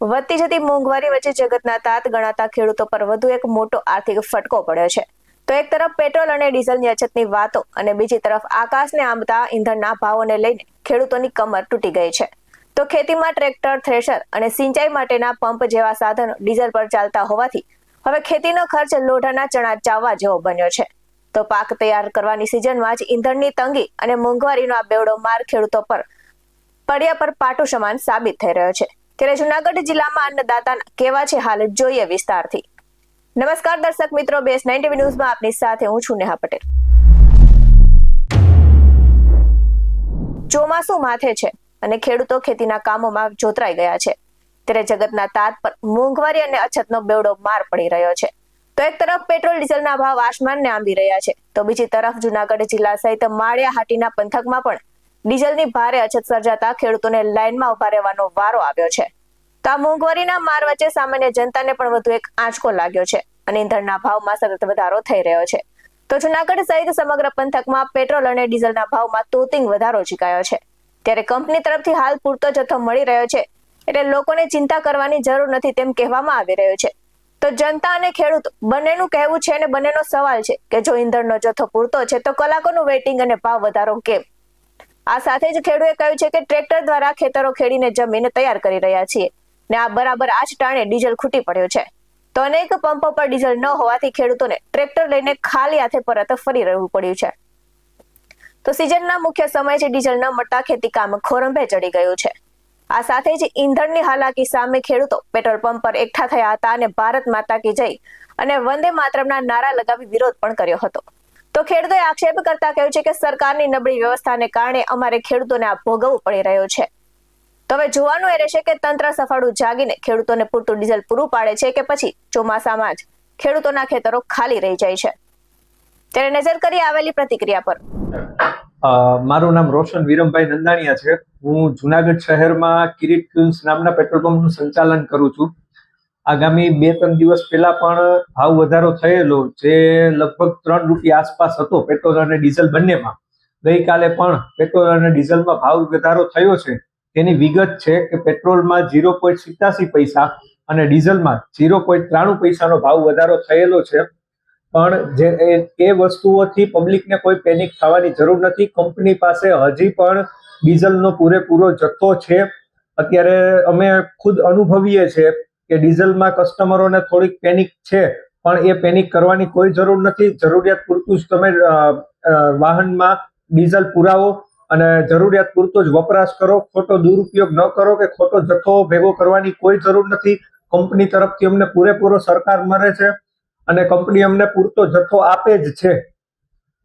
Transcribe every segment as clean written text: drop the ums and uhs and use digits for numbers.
વધતી જતી મોંઘવારી વચ્ચે જગતના તાત ગણાતા ખેડૂતો પર વધુ એક મોટો આર્થિક ફટકો પડ્યો છે। તો એક તરફ પેટ્રોલ અને ડીઝલની અછતની વાતો અને બીજી તરફ આકાશને આંબતા ઈંધણના ભાવોને લઈને ખેડૂતોની કમર તૂટી ગઈ છે। તો ખેતીમાં ટ્રેક્ટર, થ્રેશર અને સિંચાઈ માટેના પંપ જેવા સાધનો ડીઝલ પર ચાલતા હોવાથી હવે ખેતીનો ખર્ચ લોઢાના ચણા ચાવવા જેવો બન્યો છે। તો પાક તૈયાર કરવાની સિઝનમાં જ ઈંધણની તંગી અને મોંઘવારીનો આ બેવડો માર ખેડૂતો પર પડ્યા પર પાટું સમાન સાબિત થઈ રહ્યો છે। ત્યારે જૂનાગઢ જિલ્લામાં અન્નદાતાના કેવા છે હાલ, જોઈએ વિસ્તારથી। નમસ્કાર દર્શક મિત્રો, બેસ 9 ટીવી ન્યૂઝમાં આપની સાથે હું છું નેહા પટેલ। ચોમાસું માથે છે અને ખેડૂતો ખેતીના કામોમાં જોતરાઈ ગયા છે। ત્યારે જગતના તાત પર મોંઘવારી અને અછતનો બેવડો માર પડી રહ્યો છે। તો એક તરફ પેટ્રોલ ડીઝલના ભાવ આસમાનને આંબી રહ્યા છે, તો બીજી તરફ જૂનાગઢ જિલ્લા સહિત માળિયા હાટીના પંથકમાં પણ ડીઝલની ભારે અછત સર્જાતા ખેડૂતોને લાઇનમાં ઉભા રહેવાનો વારો આવ્યો છે। તો આ મોંઘવારીના માર વચ્ચે સામાન્ય જનતાને પણ વધુ એક આંચકો લાગ્યો છે અને ઈંધણના ભાવમાં સતત વધારો થઈ રહ્યો છે। તો જૂનાગઢ સહિત સમગ્ર પંથકમાં પેટ્રોલ અને ડીઝલના ભાવમાં તોતિંગ વધારો ઝીકાયો છે। ત્યારે કંપની તરફથી હાલ પૂરતો જથ્થો મળી રહ્યો છે, એટલે લોકોને ચિંતા કરવાની જરૂર નથી તેમ કહેવામાં આવી રહ્યું છે। તો જનતા અને ખેડૂત બંનેનું કહેવું છે અને બંનેનો સવાલ છે કે જો ઈંધણનો જથ્થો પૂરતો છે તો કલાકોનું વેઇટિંગ અને ભાવ વધારો કેમ? આ સાથે જ ખેડૂતે કહ્યું છે કે ટ્રેક્ટર દ્વારા ખેતરો ખેડીને જમીન તૈયાર કરી રહ્યા છીએ ને આ બરાબર આ જ ટાણે ડીઝલ ખૂટી પડ્યું છે। તો અનેક પંપો પર ડીઝલ ન હોવાથી ખેડૂતોને ટ્રેક્ટર લઈને ખાલી હાથે પરત ફરી રહેવું પડ્યું છે। તો સિઝનના મુખ્ય સમય છે, ડીઝલ ન મળતા ખેતી કામ ખોરંભે ચડી ગયું છે। આ સાથે જ ઈંધણની હાલાકી સામે ખેડૂતો પેટ્રોલ પંપ પર એકઠા થયા હતા અને ભારત માતા કી જય અને વંદે માતરમના નારા લગાવી વિરોધ પણ કર્યો હતો। તો ખેડૂતોએ આક્ષેપ કરતા કહ્યું છે કે સરકારની નબળી વ્યવસ્થાને કારણે અમારે ખેડૂતોને આ ભોગવવું પડી રહ્યો છે। તો હવે જોવાનું એ રહેશે કે તંત્ર સફાળું જાગીને ખેડૂતોને પૂરતું ડીઝલ પૂરું પાડે છે કે પછી ચોમાસામાં જ ખેડૂતોના ખેતરો ખાલી રહી જાય છે। ત્યારે નજર કરી આવેલી પ્રતિક્રિયા પર। મારું નામ રોશન વિરમભાઈ નંદાણીયા છે। હું જુનાગઢ શહેરમાં કિરીટ ફ્યુલ્સ નામના પેટ્રોલ પંપનું સંચાલન કરું છું। આગામી 2-3 દિવસ પહેલા પણ ભાવ વધારો થયેલો, જે લગભગ 3 રૂપિયા આસપાસ હતો પેટ્રોલ અને ડીઝલ બંનેમાં। ગઈકાલે પણ પેટ્રોલ અને ડીઝલમાં ભાવ વધારો થયો છે। તેની વિગત છે કે પેટ્રોલમાં 0.87 પૈસા અને ડીઝલમાં 0.93 પૈસાનો ભાવ વધારો થયેલો છે। પણ જે એ વસ્તુઓથી પબ્લિકને કોઈ પેનિક થવાની જરૂર નથી। કંપની પાસે હજી પણ ડીઝલનો પૂરેપૂરો જથ્થો છે। અત્યારે અમે ખુદ અનુભવીએ છીએ કે ડીઝલમાં કસ્ટમરોને થોડીક પેનિક છે, પણ એ પેનિક કરવાની કોઈ જરૂર નથી। જરૂરિયાત પૂરતું જ તમે વાહનમાં ડીઝલ પુરાવો અને જરૂરિયાત પૂરતો જ વપરાશ કરો। ખોટો દુરુપયોગ ન કરો કે ખોટો જથ્થો ભેગો કરવાની કોઈ જરૂર નથી। કંપની તરફથી અમને પૂરેપૂરો સરકાર મળે છે અને કંપની અમને પૂરતો જથ્થો આપે જ છે।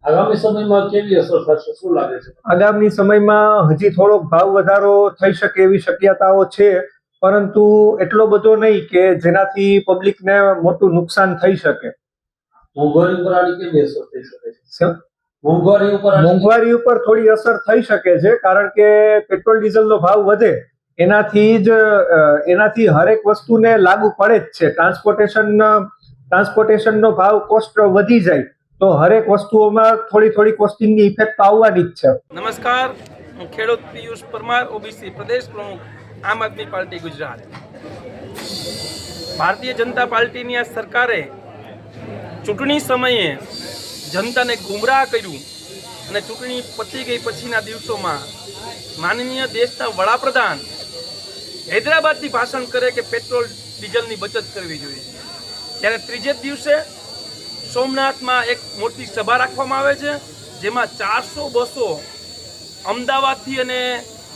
આગામી સમયમાં કેવી અસર થશે, શું લાગે છે? આગામી સમયમાં હજી થોડોક ભાવ વધારો થઈ શકે એવી શક્યતાઓ છે, પરંતુ એટલો બધો નહીં કે જેનાથી પબ્લિકને મોટું નુકસાન થઈ શકે। મોંઘવારી ઉપર આની કેવી અસર થઈ શકે છે? મોંઘવારી ઉપર થોડી અસર થઈ શકે છે, કારણ કે પેટ્રોલ ડીઝલનો ભાવ વધે એનાથી હરેક વસ્તુને લાગુ પડે જ છે। ટ્રાન્સપોર્ટેશનનો ભાવ કોસ્ટ વધી જાય તો હરેક વસ્તુઓમાં થોડી કોસ્ટિંગની ઇફેક્ટ આવવાની જ છે। નમસ્કાર, હું ખેડૂત પિયુષ પરમાર, ઓબીસી પ્રદેશ પ્રમુખ, આમ આદમી પાર્ટી ગુજરાત। ભારતીય જનતા પાર્ટીની આ સરકારે ચૂંટણી સમયે જનતાને ગુમરાહ કર્યું અને ચૂંટણી પતી ગઈ પછીના દિવસોમાં માનનીય દેશના વડાપ્રધાન હૈદરાબાદથી ભાષણ કરે કે પેટ્રોલ ડીઝલની બચત કરવી જોઈએ, ત્યારે ત્રીજે દિવસે સોમનાથમાં એક મોટી સભા રાખવામાં આવે છે, જેમાં 400-200 અમદાવાદથી અને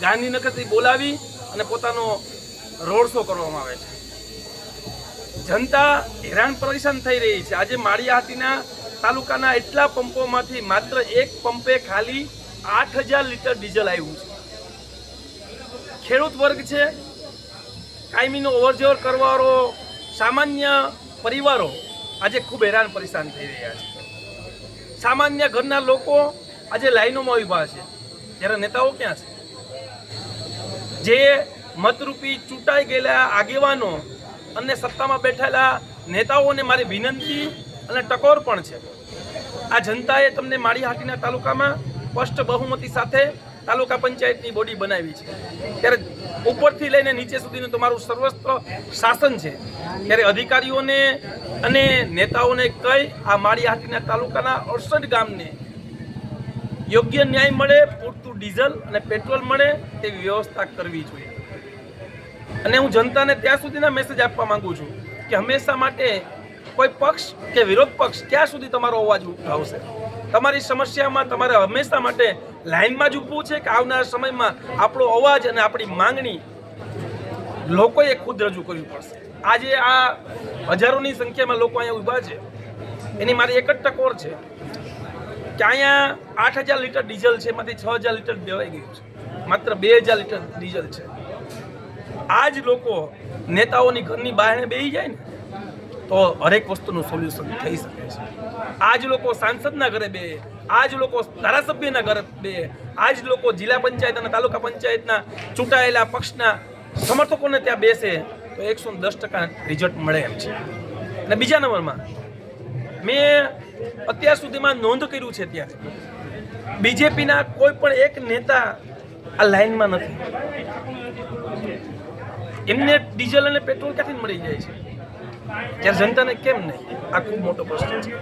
ગાંધીનગરથી બોલાવી અને પોતાનો રોડ શો કરવામાં આવે છે। જનતા હેરાન પરેશાન થઈ રહી છે। આજે માળિયાહાટીના તાલુકાના એટલા પંપોમાંથી માત્ર એક પંપે ખાલી 8000 લીટર ડીઝલ આવ્યું છે। ખેડૂત વર્ગ છે, કાયમીનો અવરજવર કરવાવાળો સામાન્ય પરિવારો આજે ખૂબ હેરાન પરેશાન થઈ રહ્યા છે। સામાન્ય ઘરના લોકો આજે લાઈનોમાં ઊભા છે, જ્યારે નેતાઓ ક્યાં છે? જે મતરૂપી ચૂંટાઈ ગયેલા આગેવાનો અને સત્તામાં બેઠેલા નેતાઓને મારી વિનંતી અને ટકોર પણ છે, આ જનતાએ તમને માળિયાહાટીના તાલુકામાં સ્પષ્ટ બહુમતી સાથે તાલુકા પંચાયતની બોડી બનાવી છે, ત્યારે ઉપરથી લઈને નીચે સુધીનું તમારું સર્વસ્ત્ર શાસન છે, ત્યારે અધિકારીઓને અને નેતાઓને કઈ આ માળિયાહાટીના તાલુકાના 68 ગામને યોગ્ય ન્યાય મળે, પૂરતું ડીઝલ અને પેટ્રોલ મળે તેવી વ્યવસ્થા કરવી જોઈએ. અને હું જનતાને ત્યાં સુધીના મેસેજ આપવા માંગુ છું કે હંમેશા માટે કોઈ પક્ષ કે વિરોધ પક્ષ ક્યાં સુધી તમારો અવાજ ઉઠાવશે. તમારી સમસ્યામાં તમારે હંમેશા માટે લાઇનમાં જ ઊભવું છે કે આવનારા સમયમાં આપણો અવાજ અને આપણી માંગણી લોકોએ ખુદ રજૂ કરવી પડશે. આજે આ હજારોની સંખ્યામાં લોકો અહીંયા ઊભા છે, એની મારી એક જ ટકોર છે કે અહીંયા 8,000 લીટર ડીઝલ છે, એમાંથી 6,000 લીટર દેવાઈ ગયું છે, માત્ર 2,000 લીટર ડીઝલ છે. આ જ લોકો નેતાઓની ઘરની બહાર બેસી જાય ને તો હરેક વસ્તુનું સોલ્યુશન થઈ શકે છે. આ જ લોકો સાંસદના ઘરે બે, આ જ લોકો ધારાસભ્યના ઘરે બે, આ જ લોકો જિલ્લા પંચાયત અને તાલુકા પંચાયતના ચૂંટાયેલા પક્ષના સમર્થકોને ત્યાં બેસે તો 110% રિઝલ્ટ મળે એમ છે. અને બીજા નંબરમાં મેં અત્યાર સુધીમાં નોંધ કર્યું છે ત્યારે બીજેપીના કોઈ પણ એક નેતા આ લાઇનમાં નથી. એમને ડીઝલ અને પેટ્રોલ ક્યાંથી મળી જાય છે, ત્યારે જનતાને કેમ નહીં? આ ખૂબ મોટો પ્રશ્ન છે.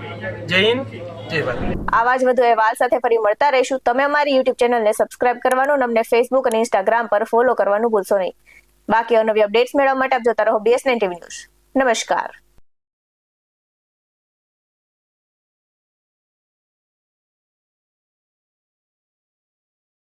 જય હિન્દ, જય ભારત. આવા જ વધુ અહેવાલ સાથે ફરી મળતા રહીશું. તમે અમારી યુટ્યુબ ચેનલને સબસ્ક્રાઇબ કરવાનું અને અમને ફેસબુક અને ઇન્સ્ટાગ્રામ પર ફોલો કરવાનું ભૂલશો નહીં. બાકી અવનવી અપડેટ્સ મેળવવા માટે આપ જોતા રહો BS9 TV ન્યૂઝ. નમસ્કાર.